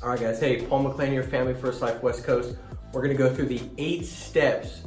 All right, guys. Hey, Paul McClain, your Family First Life West Coast. We're going to go through the 8 steps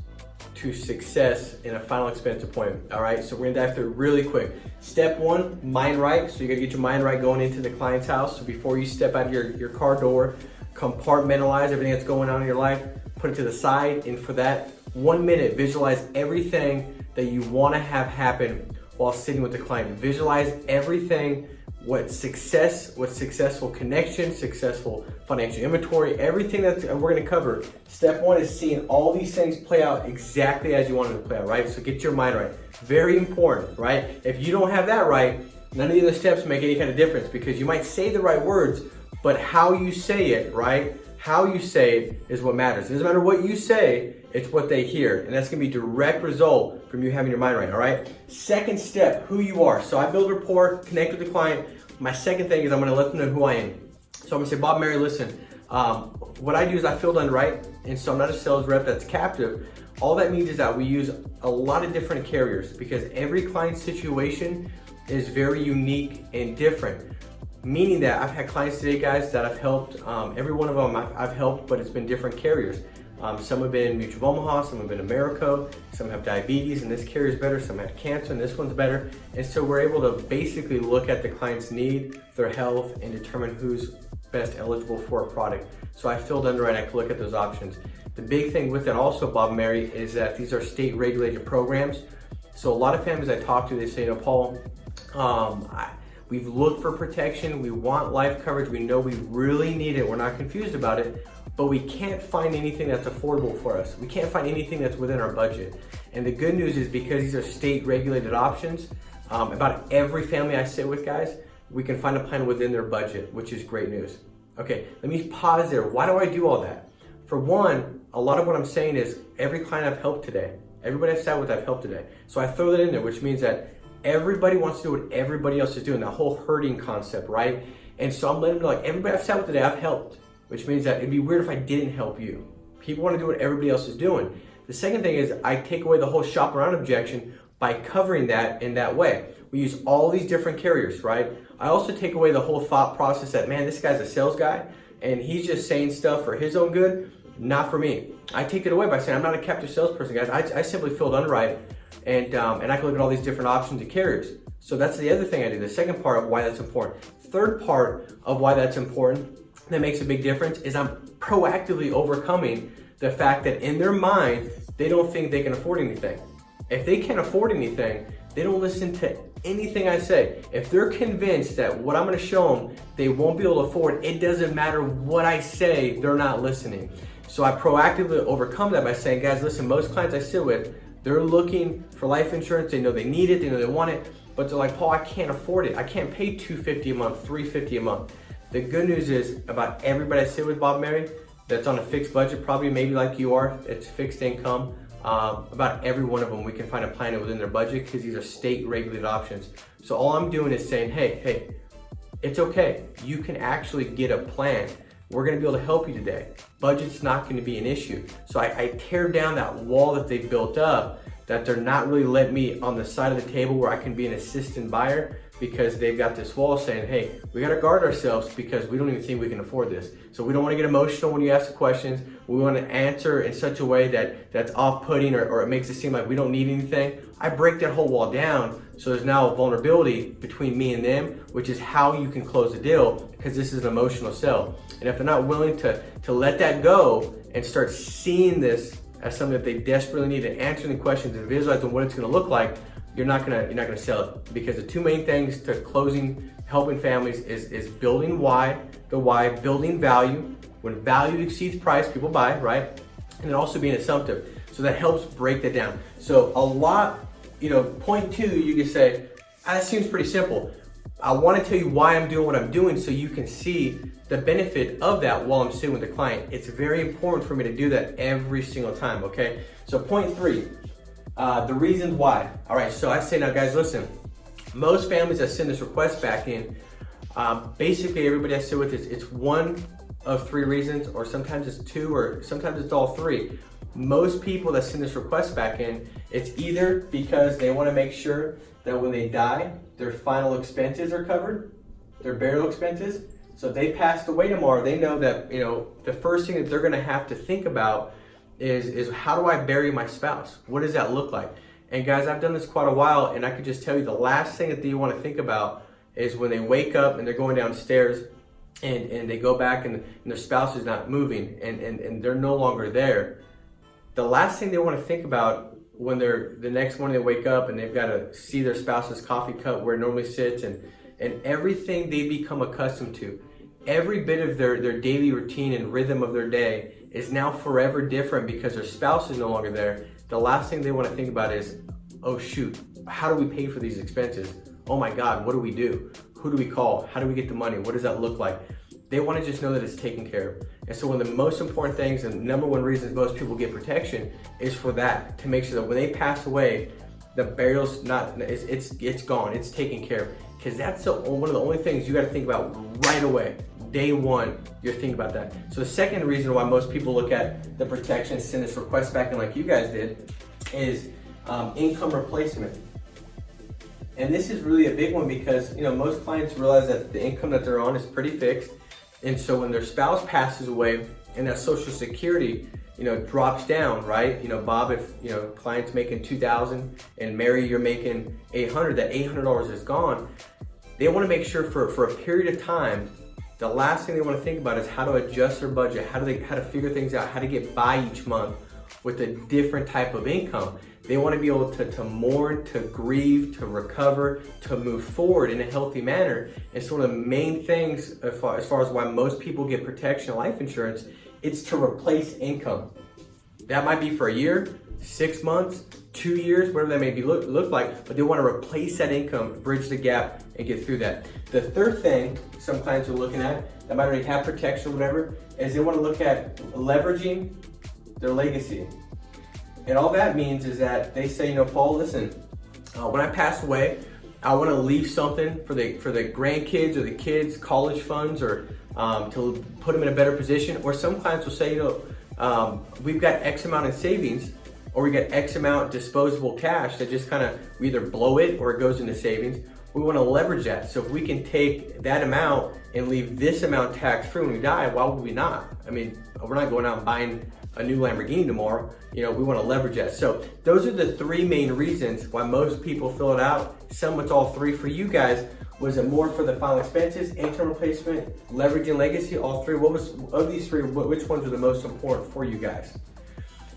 to success in a final expense appointment. All right, so we're going to dive through it really quick. Step 1, mind right. So you got to get your mind right going into the client's house. So before you step out of your car door, compartmentalize everything that's going on in your life, put it to the side, and for that 1 minute, visualize everything that you want to have happen while sitting with the client. Visualize everything. What's successful connection, successful financial inventory, everything that we're going to cover. Step 1 is seeing all these things play out exactly as you want them to play out, right? So get your mind right. Very important, right? If you don't have that right, none of the other steps make any kind of difference, because you might say the right words, but how you say it, right? How you say it is what matters. It doesn't matter what you say, it's what they hear. And that's gonna be a direct result from you having your mind right, all right? Second step, who you are. So I build rapport, connect with the client. My second thing is I'm gonna let them know who I am. So I'm gonna say, Bob, Mary, listen, what I do is I feel done right, and so I'm not a sales rep that's captive. All that means is that we use a lot of different carriers, because every client situation is very unique and different. Meaning that I've had clients today, guys, that I've helped. Every one of them I've helped, but it's been different carriers. Some have been Mutual of Omaha, some have been Americo, some have diabetes, and this carrier is better. Some have cancer, and this one's better. And so we're able to basically look at the client's need, their health, and determine who's best eligible for a product. So I filled underwrite, I can look at those options. The big thing with it also, Bob and Mary, is that these are state regulated programs. So a lot of families I talk to, they say, Paul, we've looked for protection, we want life coverage, we know we really need it, we're not confused about it, but we can't find anything that's affordable for us. We can't find anything that's within our budget. And the good news is, because these are state regulated options, about every family I sit with, guys, we can find a plan within their budget, which is great news. Okay, let me pause there. Why do I do all that? For one, a lot of what I'm saying is every client I've helped today, everybody I've sat with I've helped today. So I throw that in there, which means that everybody wants to do what everybody else is doing, that whole herding concept, right? And so I'm letting them know, like, everybody I've sat with today, I've helped, which means that it'd be weird if I didn't help you. People want to do what everybody else is doing. The second thing is I take away the whole shop around objection by covering that in that way. We use all these different carriers, right? I also take away the whole thought process that, man, this guy's a sales guy and he's just saying stuff for his own good, not for me. I take it away by saying I'm not a captive salesperson, guys. I simply filled underwrite. And I can look at all these different options and carriers. So that's the other thing I do, the second part of why that's important. Third part of why that's important, that makes a big difference, is I'm proactively overcoming the fact that in their mind, they don't think they can afford anything. If they can't afford anything, they don't listen to anything I say. If they're convinced that what I'm gonna show them, they won't be able to afford, it doesn't matter what I say, they're not listening. So I proactively overcome that by saying, guys, listen, most clients I sit with, they're looking for life insurance. They know they need it. They know they want it, but they're like, Paul, I can't afford it. I can't pay $250 a month, $350 a month. The good news is, about everybody I sit with, Bob and Mary, that's on a fixed budget, probably maybe like you are, it's fixed income. About every one of them, we can find a plan within their budget, because these are state regulated options. So all I'm doing is saying, hey, it's okay. You can actually get a plan. We're gonna be able to help you today. Budget's not gonna be an issue. So I tear down that wall that they've built up, that they're not really letting me on the side of the table where I can be an assistant buyer, because they've got this wall saying, hey, we gotta guard ourselves because we don't even think we can afford this. So we don't wanna get emotional when you ask the questions. We wanna answer in such a way that's off-putting or it makes it seem like we don't need anything. I break that whole wall down, so there's now a vulnerability between me and them, which is how you can close a deal, because this is an emotional sell. And if they're not willing to let that go and start seeing this as something that they desperately need, and answering the questions and visualizing what it's gonna look like, you're not gonna sell it. Because the two main things to closing, helping families is building why, building value. When value exceeds price, people buy, right? And then also being assumptive. So that helps break that down. So a lot, point 2, you can say, that seems pretty simple. I want to tell you why I'm doing what I'm doing, so you can see the benefit of that while I'm sitting with the client. It's very important for me to do that every single time, okay? So point 3, the reasons why. All right, so I say, now guys, listen, most families that send this request back in, basically everybody I sit with, it's one of 3 reasons, or sometimes it's 2, or sometimes it's all 3. Most people that send this request back in, it's either because they want to make sure that when they die, their final expenses are covered, their burial expenses. So if they passed away tomorrow, they know that, the first thing that they're gonna have to think about is how do I bury my spouse? What does that look like? And guys, I've done this quite a while, and I could just tell you the last thing that they want to think about is when they wake up and they're going downstairs and they go back and their spouse is not moving and they're no longer there. The last thing they want to think about when the next morning they wake up and they've got to see their spouse's coffee cup where it normally sits and everything they become accustomed to, every bit of their daily routine and rhythm of their day is now forever different because their spouse is no longer there. The last thing they want to think about is, oh shoot, how do we pay for these expenses? Oh my God, what do we do? Who do we call? How do we get the money? What does that look like? They want to just know that it's taken care of. And so one of the most important things and number one reasons most people get protection is for that, to make sure that when they pass away, the burial's it's gone, it's taken care of. Because that's one of the only things you got to think about right away. Day one, you're thinking about that. So the second reason why most people look at the protection, send this request back in like you guys did, is income replacement. And this is really a big one because most clients realize that the income that they're on is pretty fixed. And so when their spouse passes away and that Social Security drops down, right? Bob, if client's making $2,000 and Mary, you're making $800, that $800 is gone. They want to make sure for a period of time, the last thing they want to think about is how to adjust their budget, how to figure things out, how to get by each month with a different type of income. They want to be able to mourn, to grieve, to recover, to move forward in a healthy manner. And so one of the main things as far as why most people get protection and life insurance, it's to replace income. That might be for a year, 6 months, 2 years, whatever that may be look like, but they want to replace that income, bridge the gap, and get through that. The third thing some clients are looking at, that might already have protection or whatever, is they want to look at leveraging their legacy. And all that means is that they say, Paul, listen, when I pass away, I want to leave something for the grandkids or the kids' college funds or to put them in a better position. Or some clients will say, we've got X amount in savings, or we got X amount disposable cash that just kind of, we either blow it or it goes into savings. We want to leverage that. So if we can take that amount and leave this amount tax-free when we die, why would we not? I mean, we're not going out and buying a new Lamborghini tomorrow. We want to leverage that. So those are the three main reasons why most people fill it out. Some it's all three. For you guys, was it more for the final expenses, income replacement, leveraging legacy, all three? What was of these three, which ones are the most important for you guys?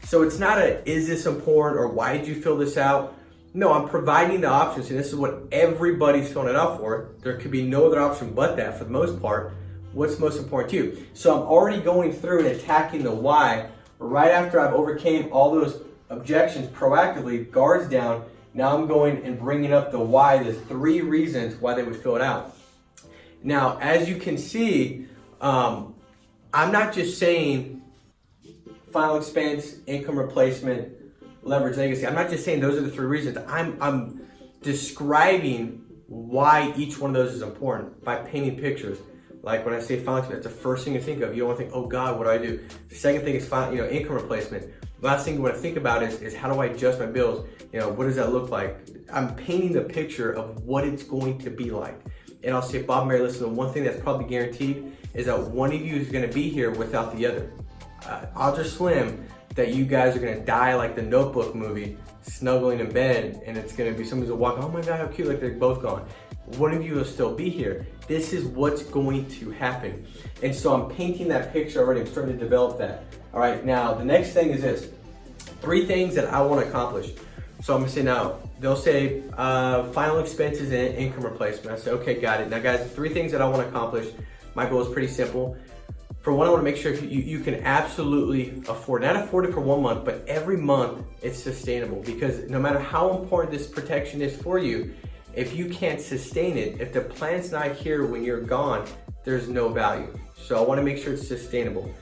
So it's not is this important or why did you fill this out? No, I'm providing the options, and this is what everybody's filling it out for. There could be no other option but that for the most part. What's most important to you? So I'm already going through and attacking the why right after I've overcame all those objections proactively, guards down. Now I'm going and bringing up the why, the three reasons why they would fill it out. Now, as you can see, I'm not just saying final expense, income replacement, leverage legacy. I'm not just saying those are the three reasons. I'm describing why each one of those is important by painting pictures. Like when I say final expense, that's the first thing you think of. You don't want to think, oh God, what do I do? The second thing is income replacement. The last thing you want to think about is how do I adjust my bills? What does that look like? I'm painting the picture of what it's going to be like. And I'll say, Bob and Mary, listen, the one thing that's probably guaranteed is that one of you is going to be here without the other. Odds are slim that you guys are going to die like the Notebook movie, snuggling in bed, and it's going to be somebody's going to walk, oh my God, how cute, like they're both gone. One of you will still be here. This is what's going to happen. And so I'm painting that picture already. I'm starting to develop that. All right, now the next thing is this. 3 things that I want to accomplish. So I'm going to say now, they'll say final expenses and income replacement. I say, okay, got it. Now guys, 3 things that I want to accomplish. My goal is pretty simple. For one, I want to make sure you can absolutely afford, not afford it for 1 month, but every month it's sustainable, because no matter how important this protection is for you, if you can't sustain it, if the plan's not here when you're gone, there's no value. So I want to make sure it's sustainable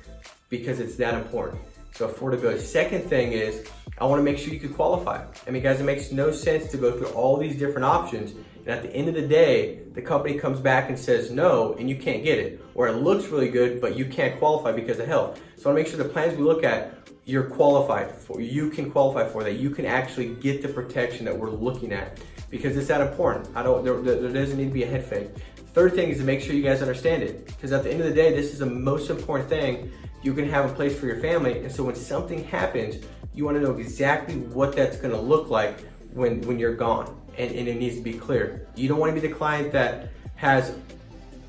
because it's that important. So affordability. Second thing is I want to make sure you can qualify. I mean, guys, it makes no sense to go through all these different options, and at the end of the day, the company comes back and says no, and you can't get it. Or it looks really good, but you can't qualify because of health. So I want to make sure the plans we look at, you're qualified for, you can qualify for, that you can actually get the protection that we're looking at, because it's that important. There doesn't need to be a head fake. Third thing is to make sure you guys understand it, because at the end of the day, this is the most important thing you can have in place for your family. And so when something happens, you want to know exactly what that's going to look like when you're gone, and it needs to be clear. You don't want to be the client that has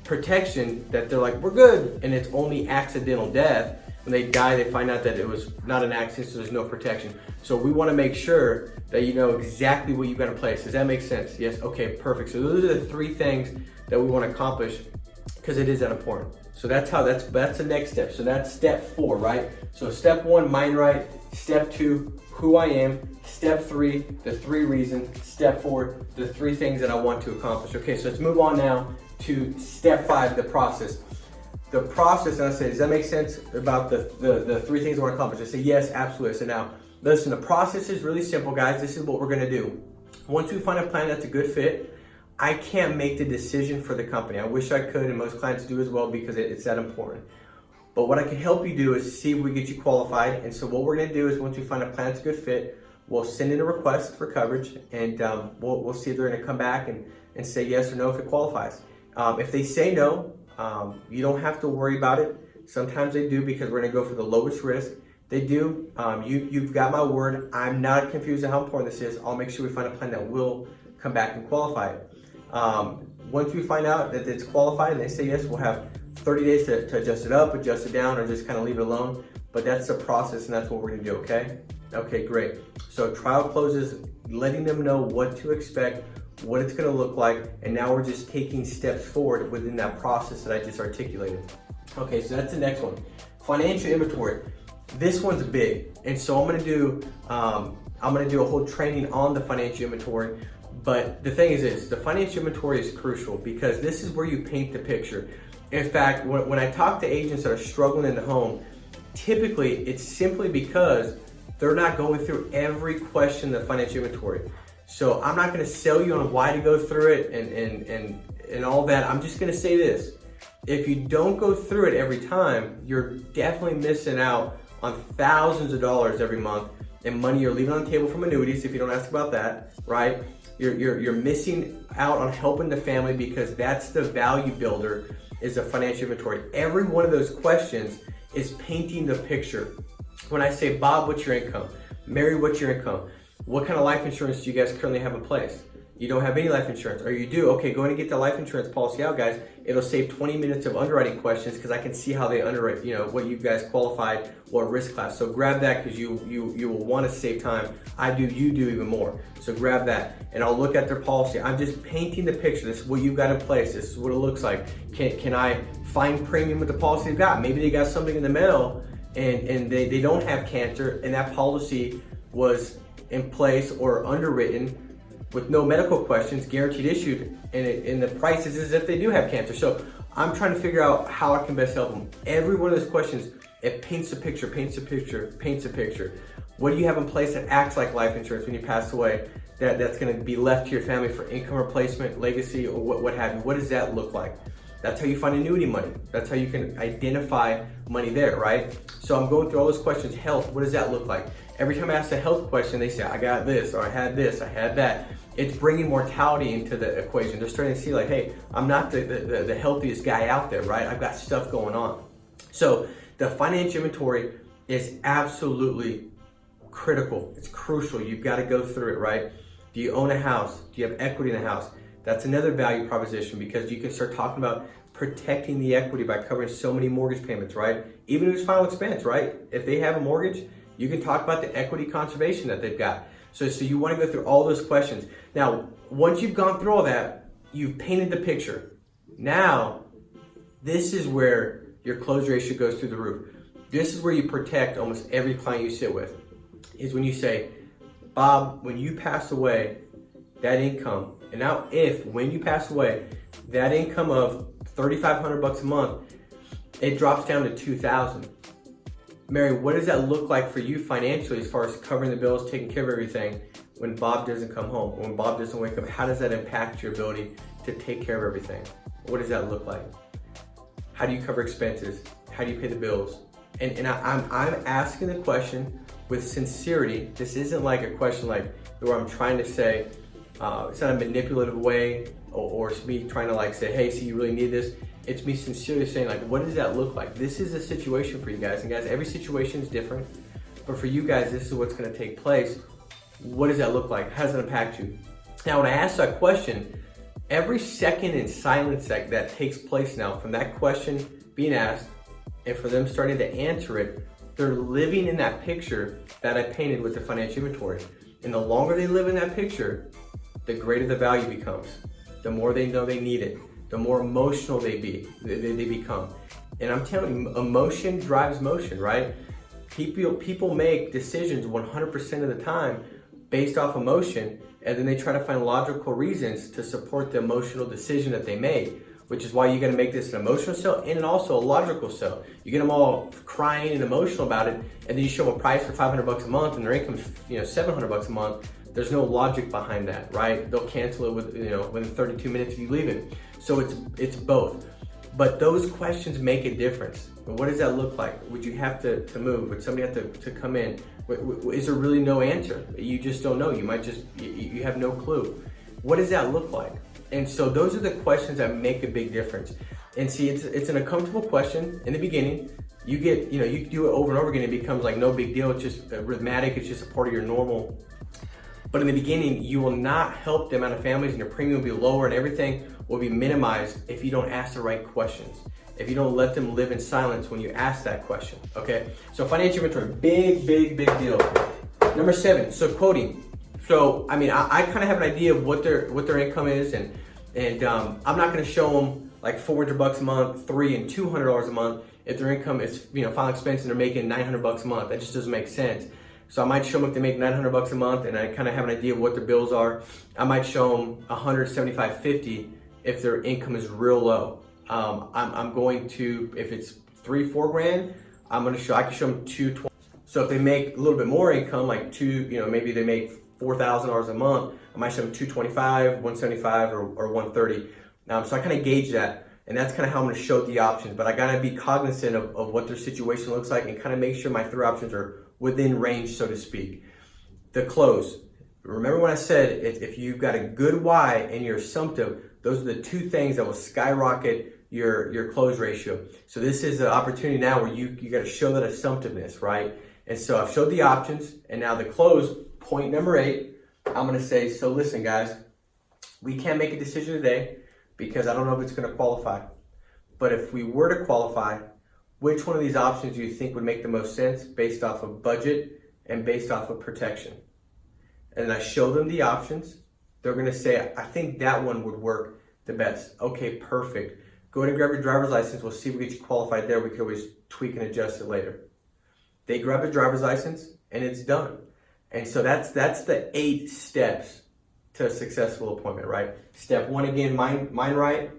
protection that they're like, we're good, and it's only accidental death. When they die, they find out that it was not an accident, so there's no protection. So we want to make sure that you know exactly what you've got in place. Does that make sense? Yes? Okay, perfect. So those are the 3 things that we want to accomplish, because it is that important. So that's the next step. So that's step 4, right? So step 1, mind right. Step 2, who I am. Step 3, the 3 reasons. Step 4, the 3 things that I want to accomplish. Okay, so let's move on now to step 5, the process. The process, and I say, does that make sense about the 3 things I want to accomplish? I say, yes, absolutely. So now, listen, the process is really simple, guys. This is what we're gonna do. Once we find a plan that's a good fit, I can't make the decision for the company. I wish I could, and most clients do as well, because it's that important. But what I can help you do is see if we get you qualified. And so what we're gonna do is, once we find a plan that's a good fit, we'll send in a request for coverage, and we'll see if they're gonna come back and say yes or no if it qualifies. If they say no, you don't have to worry about it. Sometimes they do, because we're gonna go for the lowest risk. They do. You've got my word. I'm not confused on how important this is. I'll make sure we find a plan that will come back and qualify it. Once we find out that it's qualified and they say yes, we'll have 30 days to adjust it up, adjust it down, or just kind of leave it alone. But that's the process, and that's what we're gonna do, okay? Okay, great. So trial closes, letting them know what to expect, what it's gonna look like, and now we're just taking steps forward within that process that I just articulated. Okay, so that's the next one. Financial inventory. This one's big, and so I'm gonna do a whole training on the financial inventory. But the thing is this, the financial inventory is crucial, because this is where you paint the picture. In fact, when I talk to agents that are struggling in the home, typically it's simply because they're not going through every question in the financial inventory. So I'm not gonna sell you on why to go through it and all that. I'm just gonna say this. If you don't go through it every time, you're definitely missing out on thousands of dollars every month and money you're leaving on the table from annuities, if you don't ask about that, right? You're missing out on helping the family, because that's the value builder, is a financial inventory. Every one of those questions is painting the picture. When I say, Bob, what's your income? Mary, what's your income? What kind of life insurance do you guys currently have in place? You don't have any life insurance, or you do? Okay, go in and get the life insurance policy out, guys. It'll save 20 minutes of underwriting questions, because I can see how they underwrite, you know, what you guys qualified, what risk class. So grab that, because you will want to save time. I do, you do even more. So grab that, and I'll look at their policy. I'm just painting the picture. This is what you've got in place. This is what it looks like. Can I find premium with the policy they've got? Maybe they got something in the mail, and they don't have cancer, and that policy was in place or underwritten with no medical questions, guaranteed issued, and the price is as if they do have cancer. So I'm trying to figure out how I can best help them. Every one of those questions, it paints a picture, paints a picture, paints a picture. What do you have in place that acts like life insurance when you pass away, that's gonna be left to your family for income replacement, legacy, or what have you? What does that look like? That's how you find annuity money. That's how you can identify money there, right? So I'm going through all those questions. Health, what does that look like? Every time I ask a health question, they say, I got this, or I had this, I had that. It's bringing mortality into the equation. They're starting to see like, hey, I'm not the healthiest guy out there, right? I've got stuff going on. So the financial inventory is absolutely critical. It's crucial. You've got to go through it, right? Do you own a house? Do you have equity in the house? That's another value proposition, because you can start talking about protecting the equity by covering so many mortgage payments, right? Even if it's final expense, right? If they have a mortgage, you can talk about the equity conservation that they've got. So you want to go through all those questions. Now, once you've gone through all that, you've painted the picture. Now, this is where your close ratio goes through the roof. This is where you protect almost every client you sit with, is when you say, Bob, when you pass away, that income, and now when you pass away, that income of $3,500 a month, it drops down to $2,000. Mary, what does that look like for you financially as far as covering the bills, taking care of everything when Bob doesn't come home, when Bob doesn't wake up? How does that impact your ability to take care of everything? What does that look like? How do you cover expenses? How do you pay the bills? And I'm asking the question with sincerity. This isn't like a question like where I'm trying to say, It's not a manipulative way, or it's me trying to like say, hey, see, you really need this. It's me sincerely saying, like, what does that look like? This is a situation for you guys. And guys, every situation is different. But for you guys, this is what's going to take place. What does that look like? How does it impact you? Now, when I ask that question, every second in silence that takes place now from that question being asked and for them starting to answer it, they're living in that picture that I painted with the financial inventory. And the longer they live in that picture, the greater the value becomes. The more they know they need it, the more emotional they become. And I'm telling you, emotion drives motion, right? People make decisions 100% of the time based off emotion, and then they try to find logical reasons to support the emotional decision that they made, which is why you got to make this an emotional sell and also a logical sell. You get them all crying and emotional about it, and then you show them a price for $500 a month, and their income is $700 a month. There's no logic behind that, right? They'll cancel it within 32 minutes if you leave it. So it's both. But those questions make a difference. What does that look like? Would you have to move? Would somebody have to come in? Is there really no answer? You just don't know. You might just, you have no clue. What does that look like? And so those are the questions that make a big difference. And see, it's an uncomfortable question in the beginning. You get, you do it over and over again, it becomes like no big deal. It's just rhythmic. It's just a part of your normal. But in the beginning, you will not help the amount of families, and your premium will be lower and everything will be minimized if you don't ask the right questions. If you don't let them live in silence when you ask that question, okay? So financial inventory, big deal. Number 7, so quoting. So, I mean, I kind of have an idea of what their income is, and I'm not gonna show them like $400 a month, $300 and $200 a month if their income is, final expense and they're making $900 a month. That just doesn't make sense. So I might show them if they make $900 a month and I kind of have an idea of what their bills are. I might show them $175.50 if their income is real low. I'm going to, if it's $3-4 grand, I can show them $220. So if they make a little bit more income, like maybe they make $4,000 a month, I might show them $225, $175, or $130. So I kind of gauge that, and that's kind of how I'm going to show the options. But I got to be cognizant of what their situation looks like and kind of make sure my 3 options are within range, so to speak. The close. Remember when I said if you've got a good why and you're assumptive, those are the 2 things that will skyrocket your close ratio. So this is the opportunity now where you got to show that assumptiveness, right? And so I've showed the options, and now the close, point number 8, I'm going to say, so listen guys, we can't make a decision today because I don't know if it's going to qualify. But if we were to qualify, which one of these options do you think would make the most sense based off of budget and based off of protection? And I show them the options. They're going to say, I think that one would work the best. Okay, perfect. Go ahead and grab your driver's license. We'll see if we get you qualified there. We can always tweak and adjust it later. They grab their driver's license and it's done. And so that's the 8 steps to a successful appointment, right? Step 1, again, mind right,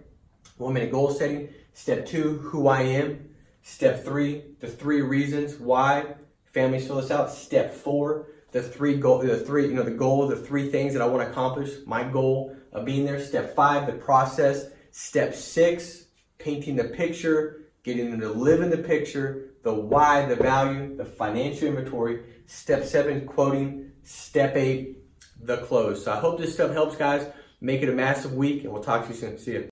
1-minute goal setting. Step 2, who I am. Step 3, the 3 reasons why families fill this out. Step 4, the goal of the 3 things that I want to accomplish, my goal of being there. Step 5, the process. Step 6, painting the picture, getting them to live in the picture, the why, the value, the financial inventory. Step 7, quoting. Step 8, the close. So I hope this stuff helps, guys. Make it a massive week, and we'll talk to you soon. See you.